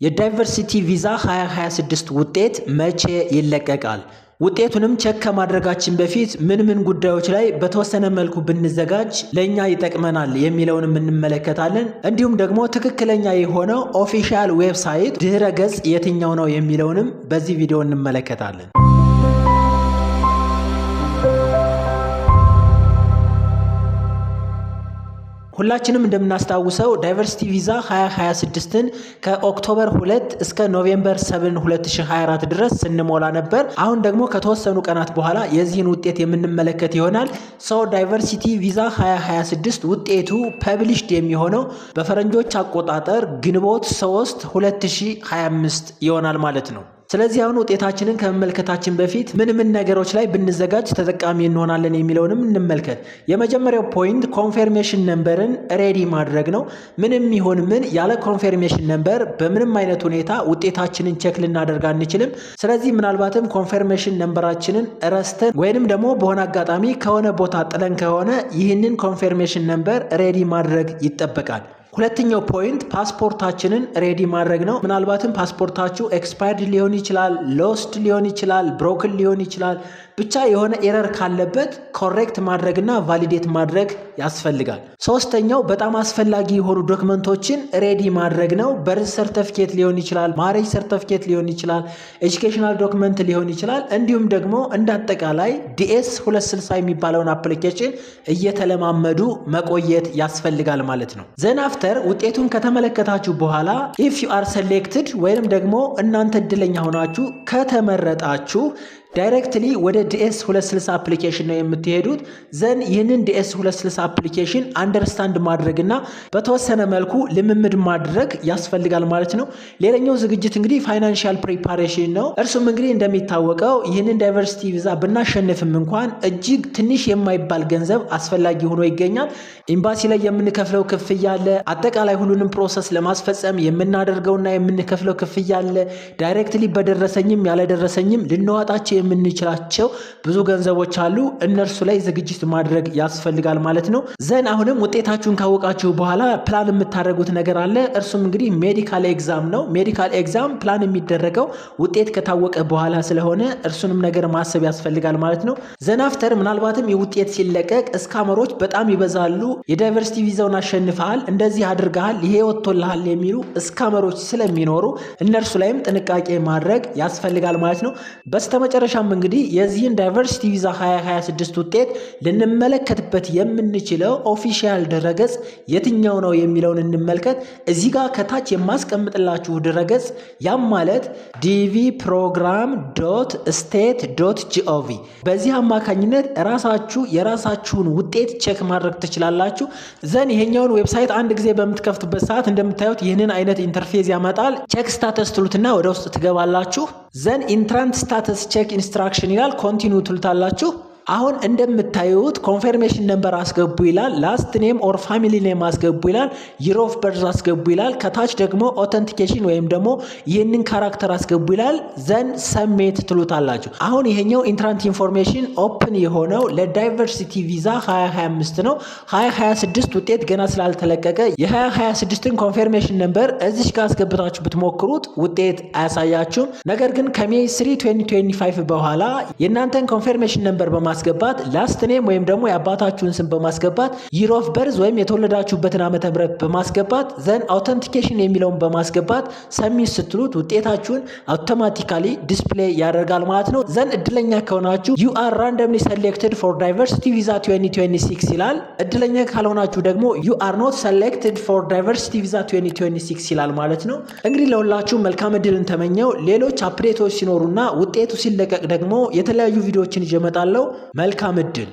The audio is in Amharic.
የዳይቨርሲቲ ቪዛ 2026 ውጤት መቼ ይለቀቃል? ውጤቱንም ቼክ ከማድረጋችን በፊት ምን ጉዳዮች ላይ በተወሰነ መልኩ ብንዘጋጅ ለኛ ይጠቅመናል የሚለውንም እንመለከታለን። እንዲሁም ደግሞ ትክክለኛ የሆነው ኦፊሻል ዌብሳይት ድህረ ገጽ የትኛው ነው የሚለውንም በዚህ ቪዲዮ እንመለከታለን። ሁላችንም እንደምናስታውሰው ዳይቨርሲቲ ቪዛ 2026ን ከኦክቶበር 2 እስከ ኖቬምበር 7 2024 ድረስ ስንሞላ ነበር። አሁን ደግሞ ከተወሰኑ ቀናት በኋላ የዚህን ውጤት የምንመለከት ይሆናል። ዳይቨርሲቲ ቪዛ 2026 ውጤቱ ፐብሊሽድ የሚሆነው በፈረንጆች አቆጣጠር ግንቦት 3 2025 ይሆናል ማለት ነው። ስለዚህ አሁን ውጤታችንን ከመመልከታችን በፊት ምን ነገሮች ላይ ብንዘጋጅ ተጠቃሚ እንሆናለን የሚለውንም እንመልከት። የመጀመሪያው ፖይንት ኮንፈርሜሽን ነምበርን ሬዲ ማድረግ ነው። ምንም ይሁን ምን ያለ ኮንፈርሜሽን ነምበር በምንም አይነት ሁኔታ ውጤታችንን ቼክ ልናደርግ አንችልም። ስለዚህ ምናልባትም ኮንፈርሜሽን ነምበራችንን ረስተን ወይንም ደግሞ በሆነ አጋጣሚ ከሆነ ቦታ ጥለን ከሆነ ይህንን ኮንፈርሜሽን ነምበር ሬዲ ማድረግ ይጠበቃል። ሁለተኛው ፖይንት ፓስፖርታችንን ሬዲ ማድረግ ነው። ምናልባትም ፓስፖርታችሁ ኤክስፓየርድ ሊሆን ይችላል፣ ሎስት ሊሆን ይችላል፣ ብሮክን ሊሆን ይችላል። ብቻ የሆነ ኤረር ካለበት ኮሬክት ማድረግና ቫሊዴት ማድረግ ያስፈልጋል። ሶስተኛው በጣም አስፈላጊ የሆኑ ዶክመንቶችን ሬዲ ማድረግ ነው። በርዝ ሰርተፊኬት ሊሆን ይችላል፣ ማሬጅ ሰርተፊኬት ሊሆን ይችላል፣ ኤጁኬሽናል ዶክመንት ሊሆን ይችላል። እንዲሁም ደግሞ እንዳጠቃላይ DS 260 የሚባለውን አፕሊኬሽን እየተለማመዱ መቆየት ያስፈልጋል ማለት ነው። ዘን አፍተር ውጤቱን ከተመለከታችሁ በኋላ ኢፍ ዩ አር ሴሌክትድ ወይንም ደግሞ እናንተ እድለኛ ሆናችሁ ከተመረጣችሁ ዳይሬክትሊ ወደ DS 260 አፕሊኬሽን ነው የምትሄዱት። ዘን ይህንን DS 260 አፕሊኬሽን አንደርስታንድ ማድረግና በተወሰነ መልኩ ልምምድ ማድረግ ያስፈልጋል ማለት ነው። ሌላኛው ዝግጅት እንግዲህ ፋይናንሻል ፕሪፓሬሽን ነው። እርሱም እንግዲህ እንደሚታወቀው ይህንን ዳይቨርሲቲ ቪዛ ብናሸንፍም እንኳን እጅግ ትንሽ የማይባል ገንዘብ አስፈላጊ ሆኖ ይገኛል። ኤምባሲ ላይ የምንከፍለው ክፍያ አለ። አጠቃላይ ሁሉንም ፕሮሰስ ለማስፈጸም የምናደርገውና የምንከፍለው ክፍያ አለ። ዳይሬክትሊ በደረሰኝም ያለደረሰኝም ልንዋጣቸው የምንችላቸው ብዙ ገንዘቦች አሉ። እነርሱ ላይ ዝግጅት ማድረግ ያስፈልጋል ማለት ነው። ዘን አሁንም ውጤታችሁን ካወቃችሁ በኋላ ፕላን የምታደርጉት ነገር አለ። እርሱም እንግዲህ ሜዲካል ኤግዛም ነው። ሜዲካል ኤግዛም ፕላን የሚደረገው ውጤት ከታወቀ በኋላ ስለሆነ እርሱንም ነገር ማሰብ ያስፈልጋል ማለት ነው። ዘን አፍተር ምናልባትም የውጤት ሲለቀቅ እስካመሮች በጣም ይበዛሉ። የዳይቨርሲቲ ቪዛውን አሸንፈሃል፣ እንደዚህ አድርገሃል፣ ይሄ ወጥቶልሃል የሚሉ እስካመሮች ስለሚኖሩ እነርሱ ላይም ጥንቃቄ ማድረግ ያስፈልጋል ማለት ነው። በስተመጨረሻም እንግዲህ የዚህን ዳይቨርሲቲ ቪዛ 2026 ውጤት ልንመለከትበት የምንችለው ኦፊሻል ድረገጽ የትኛው ነው የሚለውን እንመልከት። እዚህ ጋር ከታች የማስቀምጥላችሁ ድረገጽ ያም ማለት dvprogram.state.gov በዚህ አማካኝነት ራሳችሁ የራሳችሁን ውጤት ቼክ ማድረግ ትችላላችሁ። ዘን ይሄኛውን ዌብሳይት አንድ ጊዜ በምትከፍቱበት ሰዓት እንደምታዩት ይህንን አይነት ኢንተርፌስ ያመጣል። ቼክ ስታተስ ትሉትና ወደ ውስጥ ትገባላችሁ። ዘን ኢንትራንት ስታተስ ቼክ ኢንስትራክሽን ይላል። ኮንቲኒው ትሉታላችሁ። አሁን እንደምታዩት ኮንፈርሜሽን ነምበር አስገቡ ይላል። ላስት ኔም ኦር ፋሚሊ ኔም አስገቡ ይላል። ይር ኦፍ በርዝ አስገቡ ይላል። ከታች ደግሞ ኦተንቲኬሽን ወይም ደግሞ ይህንን ካራክተር አስገቡ ይላል። ዘን ሰሜት ትሉታላችሁ። አሁን ይሄኛው ኢንትራንት ኢንፎርሜሽን ኦፕን የሆነው ለዳይቨርሲቲ ቪዛ 2025 ነው። 2026 ውጤት ገና ስላልተለቀቀ የ2026ን ኮንፈርሜሽን ነምበር እዚሽ ጋር አስገብታችሁ ብትሞክሩት ውጤት አያሳያችሁም። ነገር ግን ከሜይ 3 2025 በኋላ የእናንተን ኮንፈርሜሽን ነምበር በማስገባት ላስት ኔም ወይም ደግሞ የአባታችሁን ስም በማስገባት ይር ኦፍ በርዝ ወይም የተወለዳችሁበትን ዓመተ ምህረት በማስገባት ዘን አውተንቲኬሽን የሚለውን በማስገባት ሰሚት ስትሉት ውጤታችሁን አውቶማቲካሊ ዲስፕሌይ ያደርጋል ማለት ነው። ዘን እድለኛ ከሆናችሁ you are randomly selected for diversity visa 2026 ይላል። እድለኛ ካልሆናችሁ ደግሞ you are not selected for diversity visa 2026 ይላል ማለት ነው። እንግዲህ ለሁላችሁ መልካም እድልን ተመኘው። ሌሎች አፕዴቶች ሲኖሩና ውጤቱ ሲለቀቅ ደግሞ የተለያዩ ቪዲዮዎችን ይዤ እመጣለሁ። መልካም እድል።